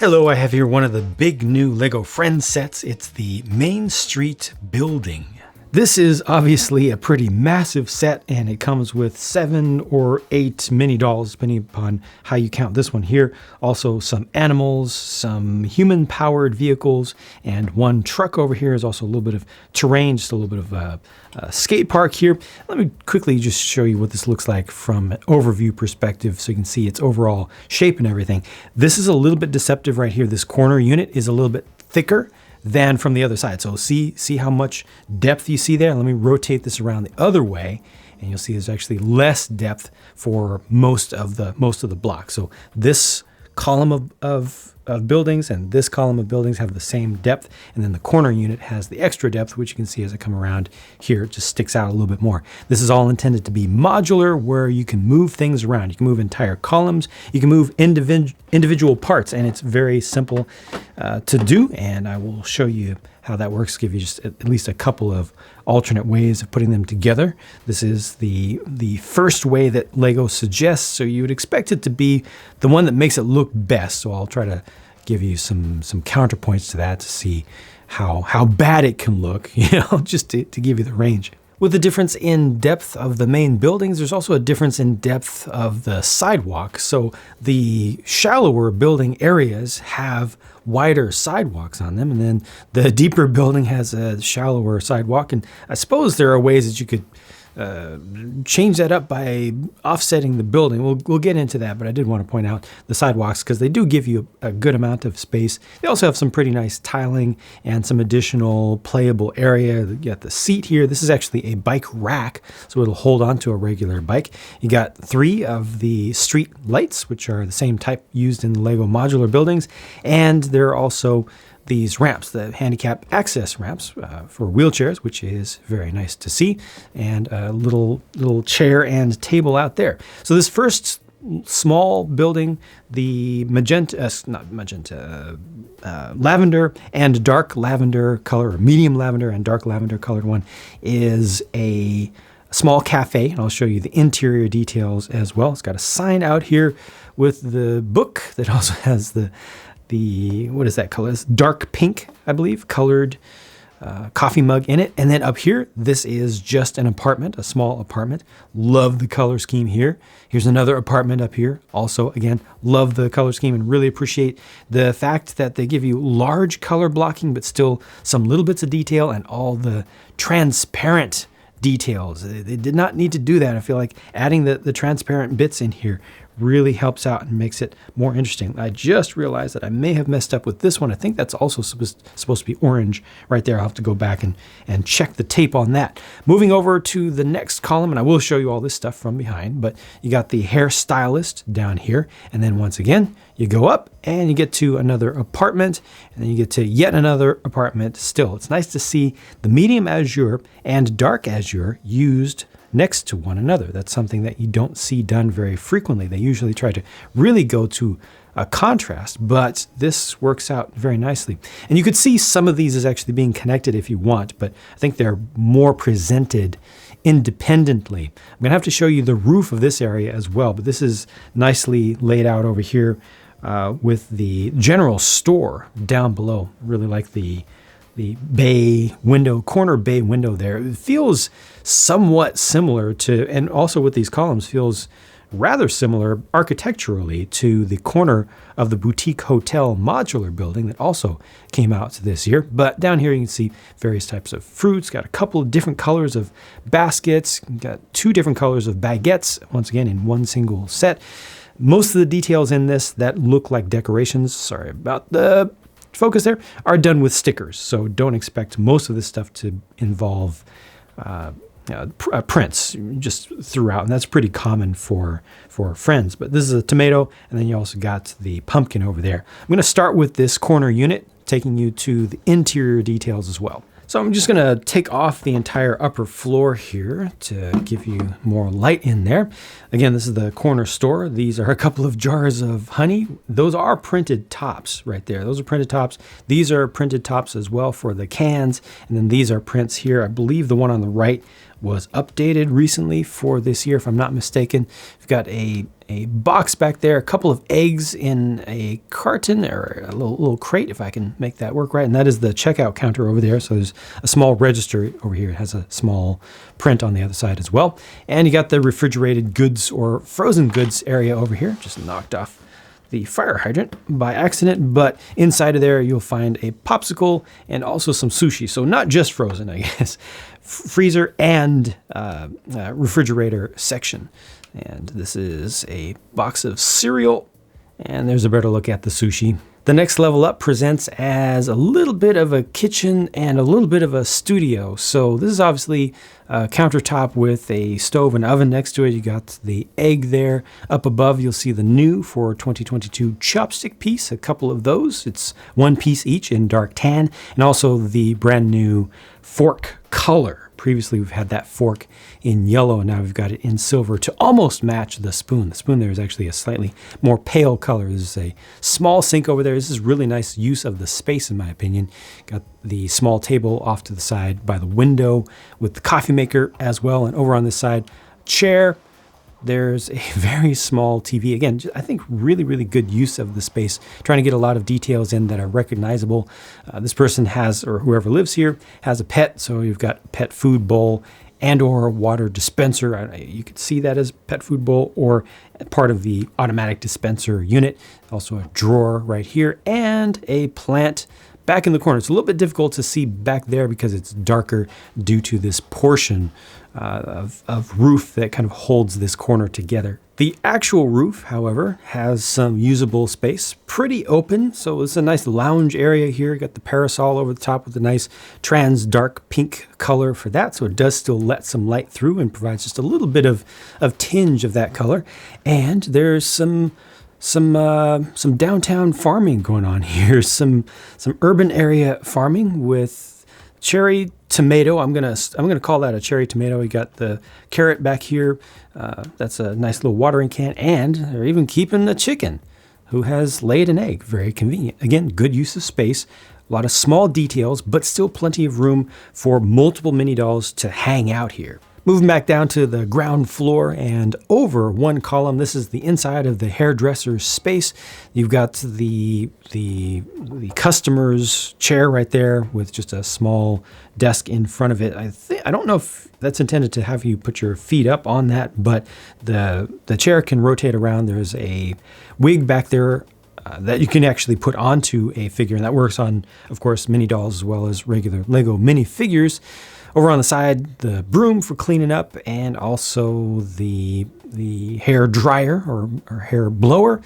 Hello, I have here one of the big new LEGO Friends sets. It's the Main Street Building. This is obviously a pretty massive set, and it comes with 7 or 8 mini dolls, depending upon how you count this one here. Also some animals, some human-powered vehicles, and one truck over here. Is also a little bit of terrain, just a little bit of a skate park here. Let me quickly just show you what this looks like from an overview perspective so you can see its overall shape and everything. This is a little bit deceptive right here. This corner unit is a little bit thicker than from the other side. So see how much depth you see there? Let me rotate this around the other way, and you'll see there's actually less depth for most of the block. So this column of buildings and this column of buildings have the same depth, and then the corner unit has the extra depth, which you can see as I come around here. It just sticks out a little bit more. This is all intended to be modular, where you can move things around. You can move entire columns, you can move individual parts, and it's very simple to do, and I will show you how that works, give you just at least a couple of alternate ways of putting them together. This is the first way that LEGO suggests, so you would expect it to be the one that makes it look best. So I'll try to give you some counterpoints to that to see how bad it can look, just to give you the range. With the difference in depth of the main buildings, there's also a difference in depth of the sidewalk. So the shallower building areas have wider sidewalks on them, and then the deeper building has a shallower sidewalk. And I suppose there are ways that you could change that up by offsetting the building. We'll get into that, but I did want to point out the sidewalks because they do give you a good amount of space. They also have some pretty nice tiling and some additional playable area. You got the seat here. This is actually a bike rack, so it'll hold onto a regular bike. You got 3 of the street lights, which are the same type used in the LEGO modular buildings, and there are also these ramps, the handicap access ramps for wheelchairs, which is very nice to see, and a little chair and table out there. So this first small building, the lavender and dark lavender color, or medium lavender and dark lavender colored one, is a small cafe, and I'll show you the interior details as well. It's got a sign out here with the book that also has the what is that color? It's dark pink, I believe, colored coffee mug in it. And then up here, this is just an apartment, a small apartment. Love the color scheme here. Here's another apartment up here. Also, again, love the color scheme and really appreciate the fact that they give you large color blocking, but still some little bits of detail and all the transparent details. They did not need to do that. I feel like adding the transparent bits in here really helps out and makes it more interesting. I just realized that I may have messed up with this one. I think that's also supposed to be orange right there. I'll have to go back and check the tape on that. Moving over to the next column, and I will show you all this stuff from behind, but you got the hairstylist down here. And then once again, you go up and you get to another apartment, and then you get to yet another apartment still. It's nice to see the medium azure and dark azure used next to one another. That's something that you don't see done very frequently. They usually try to really go to a contrast, but this works out very nicely. And you could see some of these as actually being connected if you want, but I think they're more presented independently. I'm gonna have to show you the roof of this area as well, but this is nicely laid out over here with the general store down below. Really like the bay window, corner bay window there. It feels somewhat similar to, and also with these columns, feels rather similar architecturally to the corner of the boutique hotel modular building that also came out this year. But down here you can see various types of fruits, got a couple of different colors of baskets, got 2 different colors of baguettes, once again in one single set. Most of the details in this that look like decorations, sorry about the focus there, are done with stickers. So don't expect most of this stuff to involve prints just throughout. And that's pretty common for Friends. But this is a tomato, and then you also got the pumpkin over there. I'm going to start with this corner unit, taking you to the interior details as well. So I'm just gonna take off the entire upper floor here to give you more light in there. Again, this is the corner store. These are a couple of jars of honey. Those are printed tops right there. Those are printed tops. These are printed tops as well for the cans. And then these are prints here. I believe the one on the right was updated recently for this year, if I'm not mistaken. We've got a box back there, a couple of eggs in a carton or a little crate, if I can make that work right. And that is the checkout counter over there. So there's a small register over here. It has a small print on the other side as well. And you got the refrigerated goods or frozen goods area over here. Just knocked off the fire hydrant by accident, but inside of there you'll find a popsicle and also some sushi. So not just frozen, I guess. Freezer and refrigerator section. And this is a box of cereal, and there's a better look at the sushi. The next level up presents as a little bit of a kitchen and a little bit of a studio. So this is obviously a countertop with a stove and oven next to it. You got the egg there. Up above, you'll see the new for 2022 chopstick piece, a couple of those. It's one piece each in dark tan, and also the brand new fork color. Previously, we've had that fork in yellow, and now we've got it in silver to almost match the spoon. The spoon there is actually a slightly more pale color. This is a small sink over there. This is really nice use of the space, in my opinion. Got the small table off to the side by the window with the coffee maker as well. And over on this side, chair. There's a very small TV. Again, I think really, really good use of the space, trying to get a lot of details in that are recognizable. This person has, or whoever lives here, has a pet. So you've got pet food bowl and or water dispenser. You could see that as pet food bowl or part of the automatic dispenser unit. Also a drawer right here and a plant back in the corner. It's a little bit difficult to see back there because it's darker due to this portion of roof that kind of holds this corner together. The actual roof, however, has some usable space, pretty open. So it's a nice lounge area here. You got the parasol over the top with a nice trans dark pink color for that. So it does still let some light through and provides just a little bit of tinge of that color. And there's some downtown farming going on here. Some urban area farming with cherry tomato. I'm gonna call that a cherry tomato. We got the carrot back here. That's a nice little watering can, and they're even keeping the chicken, who has laid an egg. Very convenient. Again, good use of space. A lot of small details, but still plenty of room for multiple mini dolls to hang out here. Moving back down to the ground floor and over one column, this is the inside of the hairdresser's space. You've got the customer's chair right there with just a small desk in front of it. I don't know if that's intended to have you put your feet up on that, but the chair can rotate around. There's a wig back there that you can actually put onto a figure, and that works on, of course, mini dolls as well as regular Lego minifigures. Over on the side, the broom for cleaning up, and also the hair dryer or hair blower.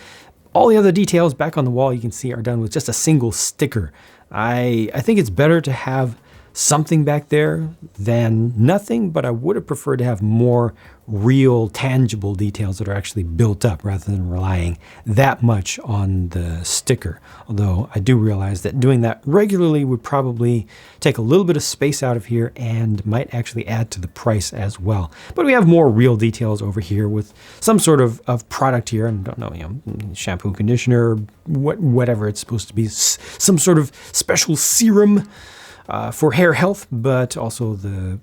All the other details back on the wall you can see are done with just a single sticker. I think it's better to have something back there than nothing, but I would have preferred to have more real tangible details that are actually built up rather than relying that much on the sticker. Although I do realize that doing that regularly would probably take a little bit of space out of here and might actually add to the price as well. But we have more real details over here with some sort of product here. I don't know, shampoo, conditioner, whatever it's supposed to be, some sort of special serum for hair health, but also the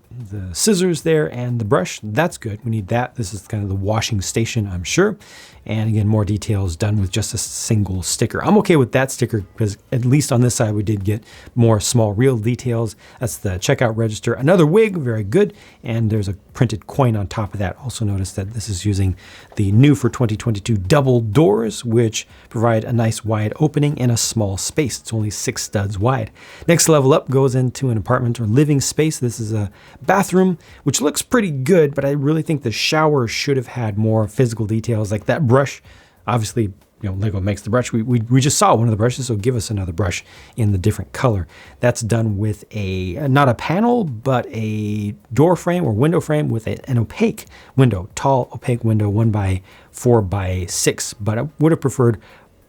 scissors there and the brush. That's good. We need that. This is kind of the washing station, I'm sure. And again, more details done with just a single sticker. I'm okay with that sticker because at least on this side, we did get more small real details. That's the checkout register. Another wig, very good. And there's a printed coin on top of that. Also notice that this is using the new for 2022 double doors, which provide a nice wide opening in a small space. It's only 6 studs wide. Next level up goes into an apartment or living space. This is a bathroom, which looks pretty good, but I really think the shower should have had more physical details, like that brush. Obviously, Lego makes the brush. We just saw one of the brushes, so give us another brush in the different color. That's done with not a panel, but a door frame or window frame with an opaque window, tall opaque window, 1x4x6. But I would have preferred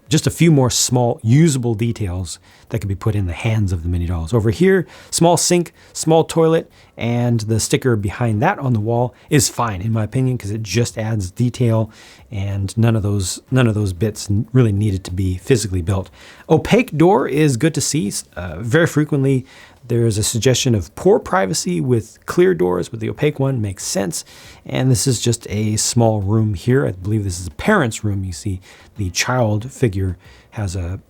just a few more small usable details that could be put in the hands of the mini dolls. Over here, small sink, small toilet, and the sticker behind that on the wall is fine in my opinion because it just adds detail, and none of those bits really needed to be physically built. Opaque door is good to see. Very frequently There's a suggestion of poor privacy with clear doors, but the opaque one makes sense. And this is just a small room here. I believe this is a parent's room. You see the child figure has a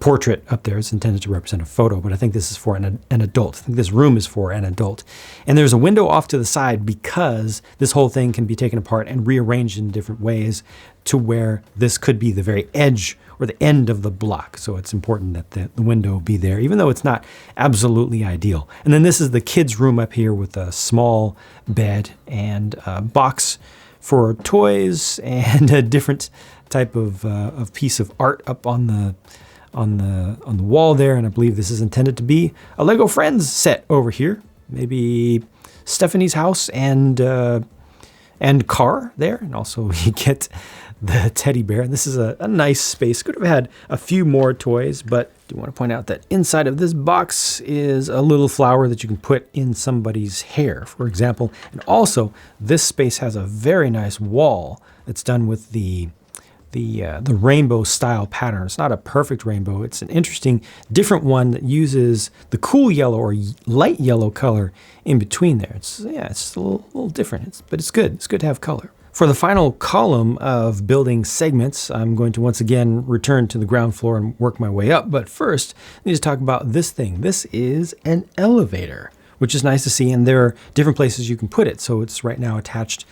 portrait up there. It's intended to represent a photo, but I think this is for an adult. I think this room is for an adult. And there's a window off to the side because this whole thing can be taken apart and rearranged in different ways to where this could be the very edge or the end of the block. So it's important that the window be there, even though it's not absolutely ideal. And then this is the kids' room up here with a small bed and a box for toys and a different type of piece of art up on the wall there. And I believe this is intended to be a Lego Friends set over here. Maybe Stephanie's house and car there. And also you get the teddy bear. This is a nice space. Could have had a few more toys, but I do want to point out that inside of this box is a little flower that you can put in somebody's hair, for example. And also this space has a very nice wall that's done with the rainbow style pattern. It's not a perfect rainbow. It's an interesting, different one that uses the cool yellow or light yellow color in between there. It's a little different, but it's good. It's good to have color. For the final column of building segments, I'm going to once again return to the ground floor and work my way up. But first, I need to talk about this thing. This is an elevator, which is nice to see. And there are different places you can put it. So it's right now attached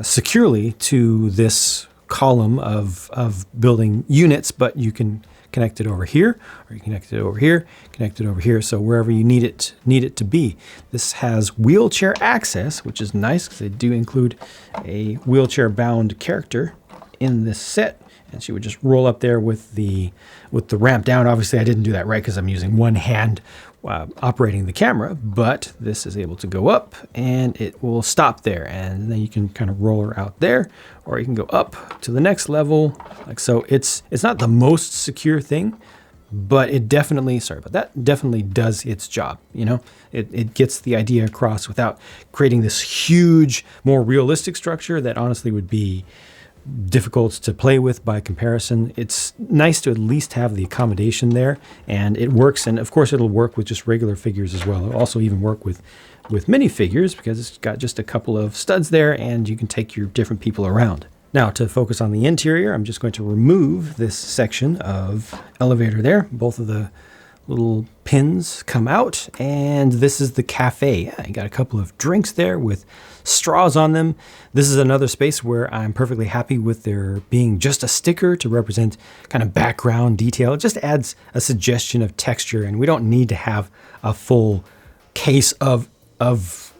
securely to this column of building units, but you can connect it over here, or you connect it over here, connect it over here. So wherever you need it to be. This has wheelchair access, which is nice because they do include a wheelchair bound character in this set. And she would just roll up there with the ramp down. Obviously I didn't do that right because I'm using one hand operating the camera, but this is able to go up and it will stop there. And then you can kind of roll her out there, or you can go up to the next level like so. It's not the most secure thing, but it definitely, definitely does its job. You know, it gets the idea across without creating this huge, more realistic structure that honestly would be difficult to play with by comparison. It's nice to at least have the accommodation there, and it works. And of course it'll work with just regular figures as well. It'll also even work with minifigures because it's got just a couple of studs there and you can take your different people around. Now to focus on the interior, I'm just going to remove this section of elevator there. Both of the little pins come out, and this is the cafe. Yeah, you got a couple of drinks there with straws on them. This is another space where I'm perfectly happy with there being just a sticker to represent kind of background detail. It just adds a suggestion of texture, and we don't need to have a full case of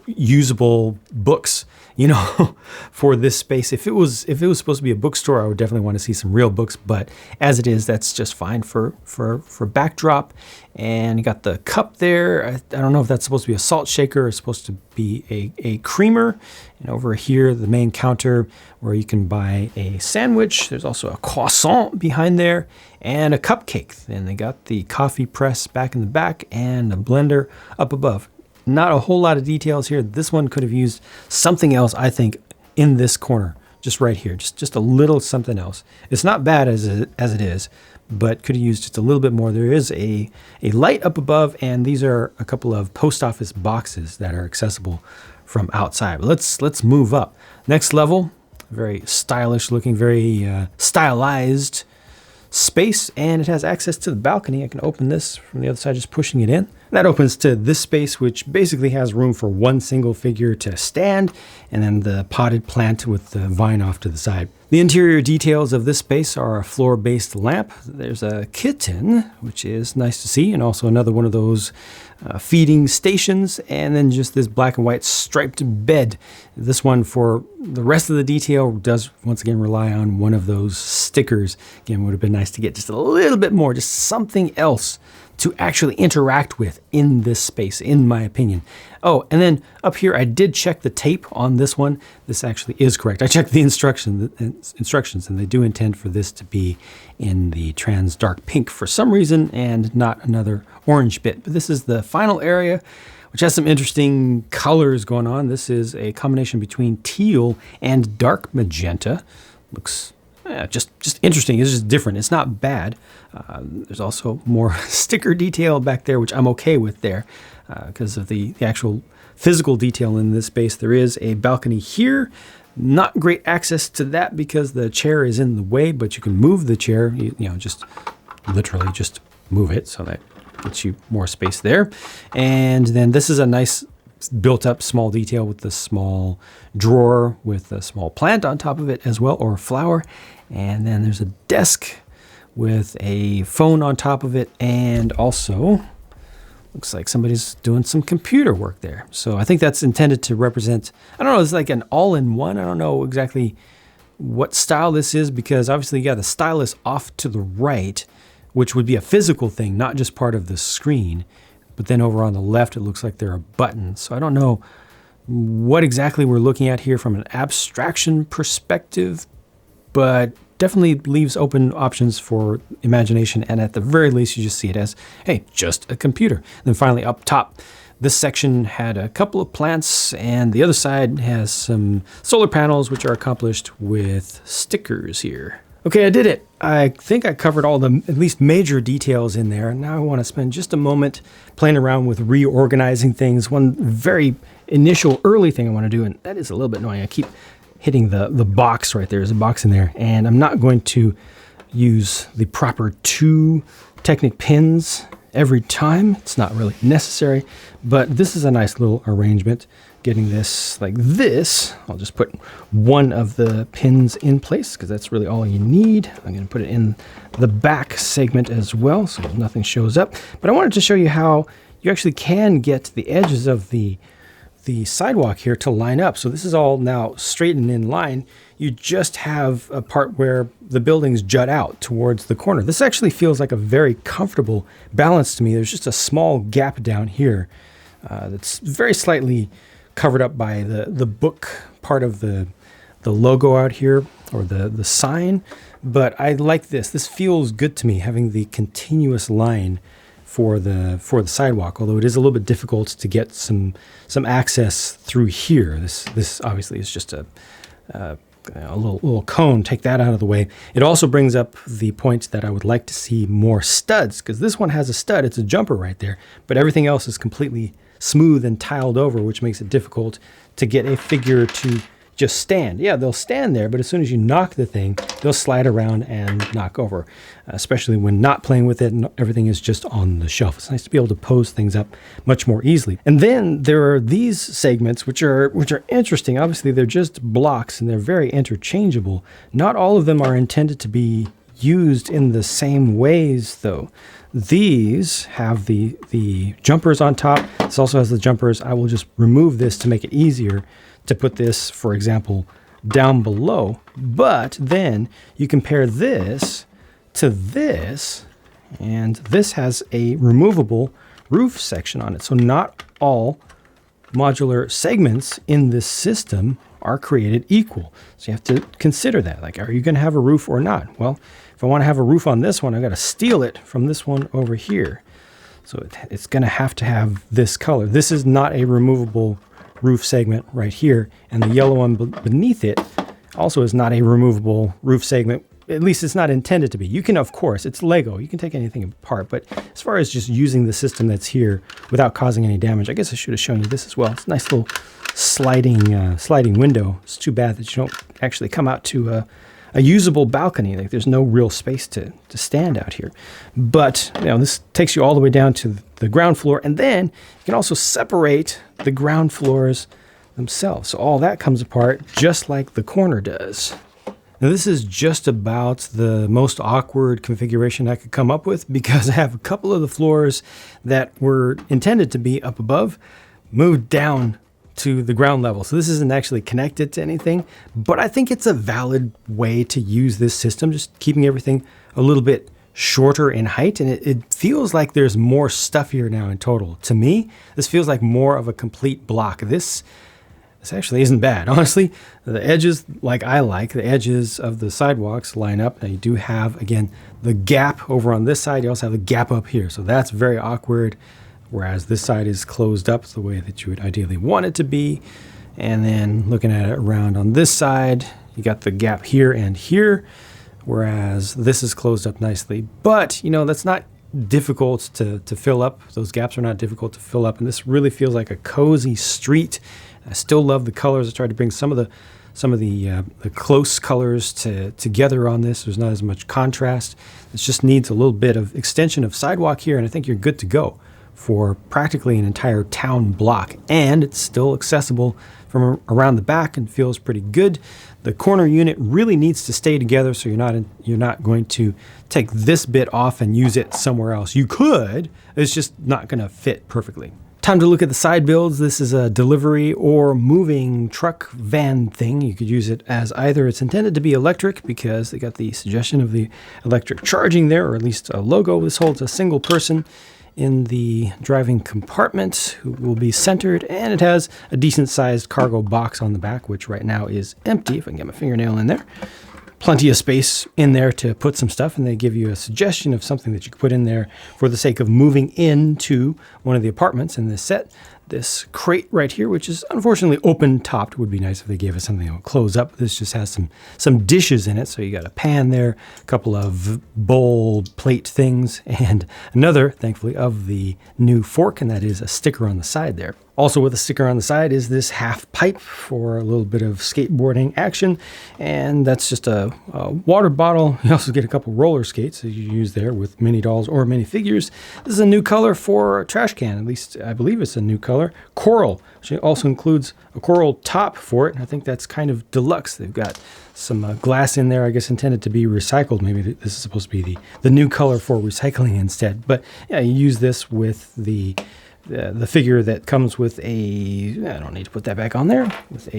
usable books, you know, for this space. If it was supposed to be a bookstore, I would definitely want to see some real books, but as it is, that's just fine for backdrop. And you got the cup there. I don't know if that's supposed to be a salt shaker or supposed to be a creamer. And over here, the main counter where you can buy a sandwich. There's also a croissant behind there and a cupcake. And they got the coffee press back in the back and a blender up above. Not a whole lot of details here. This one could have used something else, I think, in this corner, just right here, just a little something else. It's not bad as it is, but could have used just a little bit more. There is a light up above, and these are a couple of post office boxes that are accessible from outside. But let's move up. Next level, very stylish looking, very stylized space, and it has access to the balcony. I can open this from the other side, just pushing it in. That opens to this space, which basically has room for one single figure to stand, and then the potted plant with the vine off to the side. The interior details of this space are a floor-based lamp. There's a kitten, which is nice to see, and also another one of those feeding stations, and then just this black and white striped bed. This one, for the rest of the detail, does once again rely on one of those stickers. Again, would have been nice to get just a little bit more, just something else to actually interact with in this space, in my opinion. Oh, and then up here, I did check the tape on this one. This actually is correct. I checked the instructions, and they do intend for this to be in the trans dark pink for some reason, and not another orange bit. But this is the final area, which has some interesting colors going on. This is a combination between teal and dark magenta. Looks just interesting. It's just different. It's not bad. There's also more sticker detail back there, which I'm okay with there because of the actual physical detail in this space. There is a balcony here. Not great access to that because the chair is in the way, but you can move the chair, you know, just literally just move it. So that gets you more space there. And then this is a nice built up small detail with the small drawer with a small plant on top of it as well, or a flower. And then there's a desk with a phone on top of it, and also looks like somebody's doing some computer work there. So I think that's intended to represent, I don't know, it's like an all-in-one. I don't know exactly what style this is, because obviously you got the stylus off to the right, which would be a physical thing, not just part of the screen. But then over on the left, it looks like there are buttons. So I don't know what exactly we're looking at here from an abstraction perspective, but definitely leaves open options for imagination. And at the very least, you just see it as, hey, just a computer. And then finally up top, this section had a couple of plants, and the other side has some solar panels, which are accomplished with stickers here. Okay, I did it. I think I covered all the at least major details in there. Now I want to spend just a moment playing around with reorganizing things. One very initial early thing I want to do, and that is a little bit annoying. I keep hitting the box right there. There's a box in there, and I'm not going to use the proper 2 Technic pins every time. It's not really necessary, but this is a nice little arrangement. Getting this like this, I'll just put one of the pins in place because that's really all you need. I'm going to put it in the back segment as well so nothing shows up. But I wanted to show you how you actually can get the edges of the sidewalk here to line up. So this is all now straight and in line. You just have a part where the buildings jut out towards the corner. This actually feels like a very comfortable balance to me. There's just a small gap down here that's very slightly covered up by the book part of the logo out here, or the sign. But I like this. This feels good to me, having the continuous line for the sidewalk, although it is a little bit difficult to get some access through here. This obviously is just a little cone. Take that out of the way. It also brings up the point that I would like to see more studs, because this one has a stud. It's a jumper right there, but everything else is completely smooth and tiled over, which makes it difficult to get a figure to just stand. Yeah, they'll stand there, but as soon as you knock the thing, they'll slide around and knock over, especially when not playing with it and everything is just on the shelf. It's nice to be able to pose things up much more easily. And then there are these segments, which are interesting. Obviously, they're just blocks and they're very interchangeable. Not all of them are intended to be used in the same ways, though. These have the jumpers on top. This also has the jumpers. I will just remove this to make it easier to put this, for example, down below. But then you compare this to this, and this has a removable roof section on it. So not all modular segments in this system are created equal. So you have to consider that. Like, are you going to have a roof or not? Well, if I want to have a roof on this one, I've got to steal it from this one over here. So it's going to have this color. This is not a removable roof segment right here. And the yellow one beneath it also is not a removable roof segment. At least it's not intended to be. You can, of course, it's Lego. You can take anything apart. But as far as just using the system that's here without causing any damage, I guess I should have shown you this as well. It's a nice little sliding window. It's too bad that you don't actually come out to a usable balcony. Like, there's no real space to stand out here. But this takes you all the way down to the ground floor, and then you can also separate the ground floors themselves. So all that comes apart just like the corner does. Now, this is just about the most awkward configuration I could come up with, because I have a couple of the floors that were intended to be up above moved down to the ground level. So this isn't actually connected to anything, but I think it's a valid way to use this system, just keeping everything a little bit shorter in height. And it feels like there's more stuff here now in total. To me, this feels like more of a complete block. This actually isn't bad. Honestly, the edges, like the edges of the sidewalks line up. Now you do have, again, the gap over on this side. You also have the gap up here. So that's very awkward. Whereas this side is closed up the way that you would ideally want it to be. And then looking at it around on this side, you got the gap here and here. whereas this is closed up nicely. But, you know, that's not difficult to fill up. Those gaps are not difficult to fill up, and this really feels like a cozy street. I still love the colors. I tried to bring some of the close colors together on this. There's not as much contrast. It just needs a little bit of extension of sidewalk here, and I think you're good to go for practically an entire town block. And it's still accessible from around the back and feels pretty good. The corner unit really needs to stay together, so you're not going to take this bit off and use it somewhere else. You could, it's just not going to fit perfectly. Time to look at the side builds. This is a delivery or moving truck van thing. You could use it as either. It's intended to be electric because they got the suggestion of the electric charging there, or at least a logo. This holds a single person in the driving compartment who will be centered, and it has a decent sized cargo box on the back, which right now is empty. If I can get my fingernail in there. Plenty of space in there to put some stuff, and they give you a suggestion of something that you could put in there for the sake of moving into one of the apartments in this set. This crate right here, which is unfortunately open topped. Would be nice if they gave us something that would close up. This just has some dishes in it. So you got a pan there, a couple of bowl plate things, and another, thankfully, of the new fork, and that is a sticker on the side there. Also with a sticker on the side is this half pipe for a little bit of skateboarding action, and that's just a water bottle. You also get a couple roller skates that you use there with mini dolls or mini figures. This is a new color for a trash can, at least I believe it's a new color. Coral, which also includes a coral top for it. I think that's kind of deluxe. They've got some glass in there, I guess intended to be recycled. Maybe this is supposed to be the new color for recycling instead. But yeah, you use this with the figure that comes with I don't need to put that back on there, with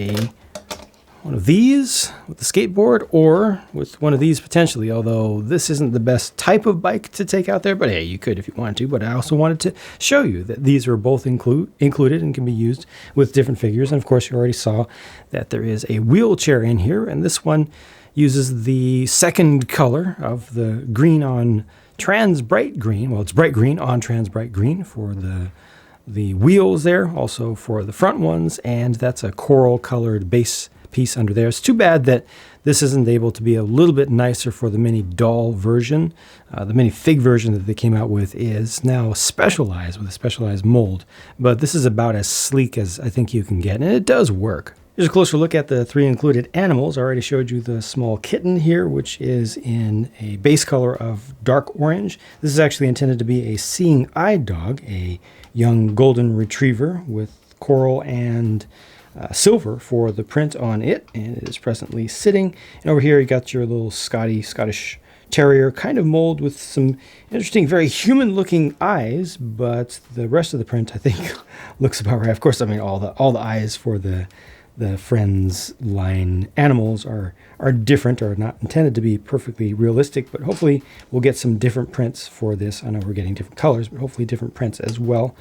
one of these with the skateboard, or with one of these potentially, although this isn't the best type of bike to take out there, but hey, you could if you wanted to. But I also wanted to show you that these are both included and can be used with different figures. And of course, you already saw that there is a wheelchair in here, and this one uses the second color of the green on trans bright green. Well, it's bright green on trans bright green for the wheels there, also for the front ones, and that's a coral colored base piece under there. It's too bad that this isn't able to be a little bit nicer for the mini doll version. The mini fig version that they came out with is now specialized with a specialized mold, but this is about as sleek as I think you can get, and it does work. Here's a closer look at the 3 included animals. I already showed you the small kitten here, which is in a base color of dark orange. This is actually intended to be a seeing eye dog, a young golden retriever with coral and silver for the print on it, and it is presently sitting. And over here you got your little Scottish Terrier kind of mold with some interesting, very human looking eyes, but the rest of the print I think looks about right. Of course, I mean all the eyes for the Friends line animals are different, or not intended to be perfectly realistic, but hopefully we'll get some different prints for this. I know we're getting different colors, but hopefully different prints as well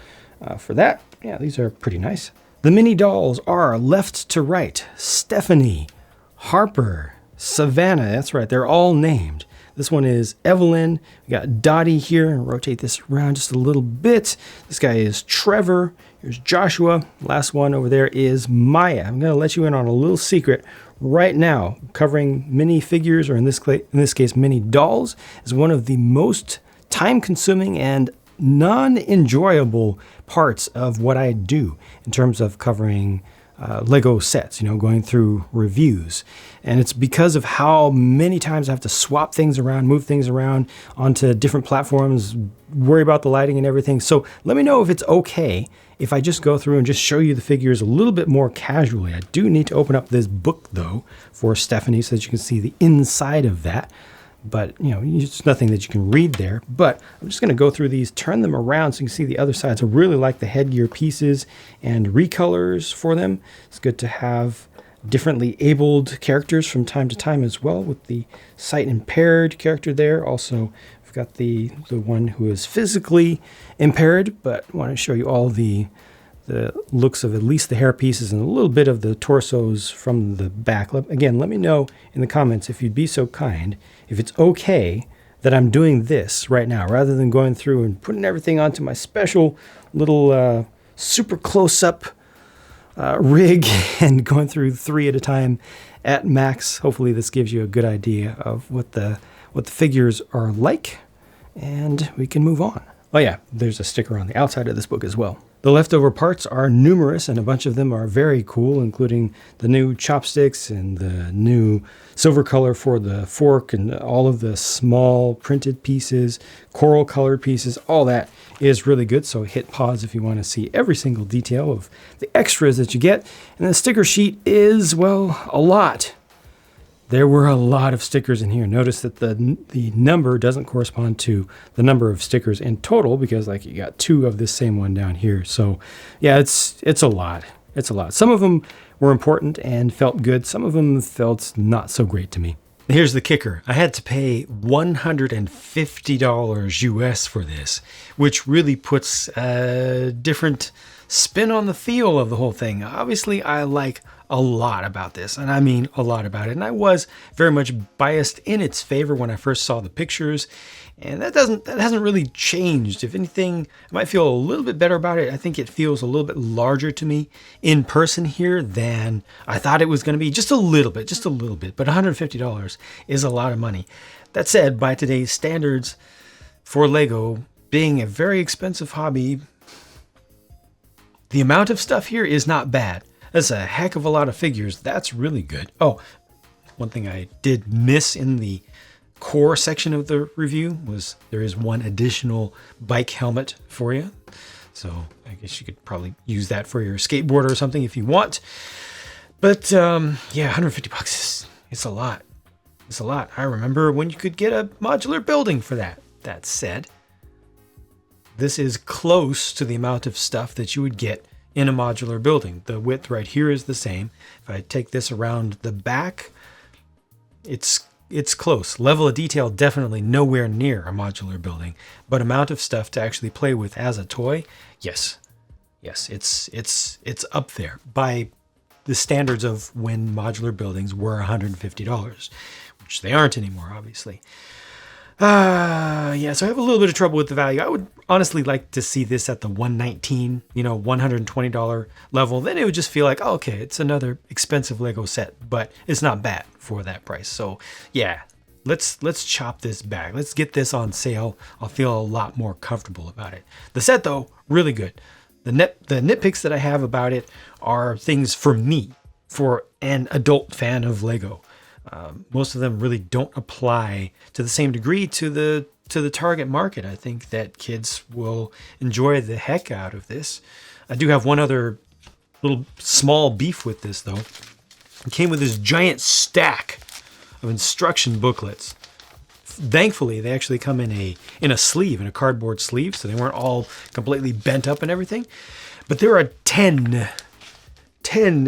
for that. Yeah, these are pretty nice. The mini dolls are left to right. Stephanie, Harper, Savannah, that's right, they're all named. This one is Evelyn. We got Dottie here, and rotate this around just a little bit. This guy is Trevor. Here's Joshua. Last one over there is Maya. I'm going to let you in on a little secret right now. Covering mini figures, or in this case, mini dolls, is one of the most time-consuming and non-enjoyable parts of what I do in terms of covering Lego sets, going through reviews. And it's because of how many times I have to swap things around, move things around onto different platforms, worry about the lighting and everything. So let me know if it's okay if I just go through and just show you the figures a little bit more casually. I do need to open up this book though for Stephanie so that you can see the inside of that. But, it's nothing that you can read there. But I'm just going to go through these, turn them around so you can see the other sides. I really like the headgear pieces and recolors for them. It's good to have differently abled characters from time to time as well, with the sight impaired character there. Also, I've got the one who is physically impaired, but I want to show you all the looks of at least the hair pieces and a little bit of the torsos from the back. Again, let me know in the comments, if you'd be so kind, if it's okay that I'm doing this right now, rather than going through and putting everything onto my special little super close-up rig and going through 3 at a time at max. Hopefully this gives you a good idea of what the figures are like, and we can move on. Oh yeah, there's a sticker on the outside of this book as well. The leftover parts are numerous, and a bunch of them are very cool, including the new chopsticks and the new silver color for the fork and all of the small printed pieces, coral colored pieces. All that is really good, so hit pause if you want to see every single detail of the extras that you get. And the sticker sheet is, well, a lot. There were a lot of stickers in here. Notice that the number doesn't correspond to the number of stickers in total, because like you got 2 of this same one down here. So yeah, it's a lot. It's a lot. Some of them were important and felt good. Some of them felt not so great to me. Here's the kicker. I had to pay $150 US for this, which really puts a different spin on the feel of the whole thing. Obviously, I like a lot about this, and I mean a lot about it. And I was very much biased in its favor when I first saw the pictures, and that hasn't really changed. If anything, I might feel a little bit better about it. I think it feels a little bit larger to me in person here than I thought it was going to be. Just a little bit. But $150 is a lot of money. That said, by today's standards for Lego, being a very expensive hobby, the amount of stuff here is not bad. That's a heck of a lot of figures. That's really good. Oh, one thing I did miss in the core section of the review was there is one additional bike helmet for you. So I guess you could probably use that for your skateboard or something if you want. But yeah, $150 it's a lot. It's a lot. I remember when you could get a modular building for that. That said, this is close to the amount of stuff that you would get in a modular building. The width right here is the same. If I take this around the back, it's close. Level of detail definitely nowhere near a modular building, but amount of stuff to actually play with as a toy, yes, it's up there by the standards of when modular buildings were $150, which they aren't anymore, obviously. Yeah, so I have a little bit of trouble with the value. I would honestly like to see this at the $119, $120 level. Then it would just feel like, oh, okay, it's another expensive Lego set, but it's not bad for that price. So yeah, let's chop this back. Let's get this on sale. I'll feel a lot more comfortable about it. The set though, really good. The nitpicks that I have about it are things for me, for an adult fan of Lego. Most of them really don't apply to the same degree to the target market. I think that kids will enjoy the heck out of this. I do have one other little small beef with this though. It came with this giant stack of instruction booklets. Thankfully, they actually come in a sleeve, in a cardboard sleeve, so they weren't all completely bent up and everything. But there are 10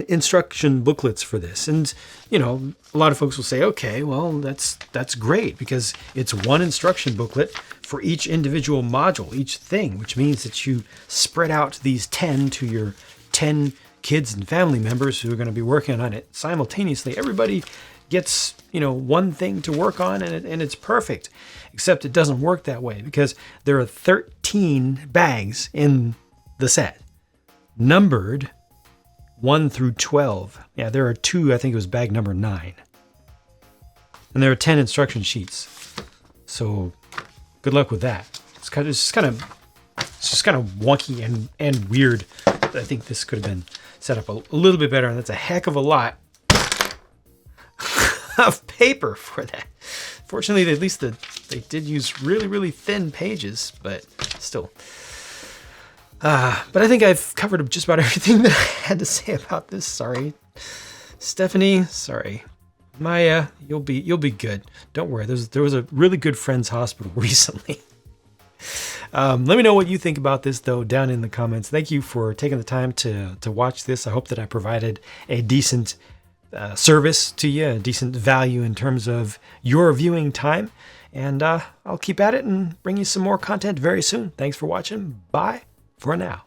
instruction booklets for this. And, a lot of folks will say, okay, well, that's great because it's one instruction booklet for each individual module, each thing, which means that you spread out these 10 to your 10 kids and family members who are going to be working on it simultaneously. Everybody gets, one thing to work on and it's perfect, except it doesn't work that way because there are 13 bags in the set, numbered 1 through 12. Yeah, there are 2, I think it was bag number 9. And there are 10 instruction sheets. So good luck with that. It's just kind of wonky and weird. I think this could have been set up a little bit better, and that's a heck of a lot of paper for that. Fortunately, at least they did use really, really thin pages, but still. But I think I've covered just about everything that I had to say about this. Sorry, Stephanie. Sorry, Maya. You'll be good. Don't worry. There was a really good Friends hospital recently. Let me know what you think about this though down in the comments. Thank you for taking the time to watch this. I hope that I provided a decent service to you, a decent value in terms of your viewing time. And I'll keep at it and bring you some more content very soon. Thanks for watching. Bye for now.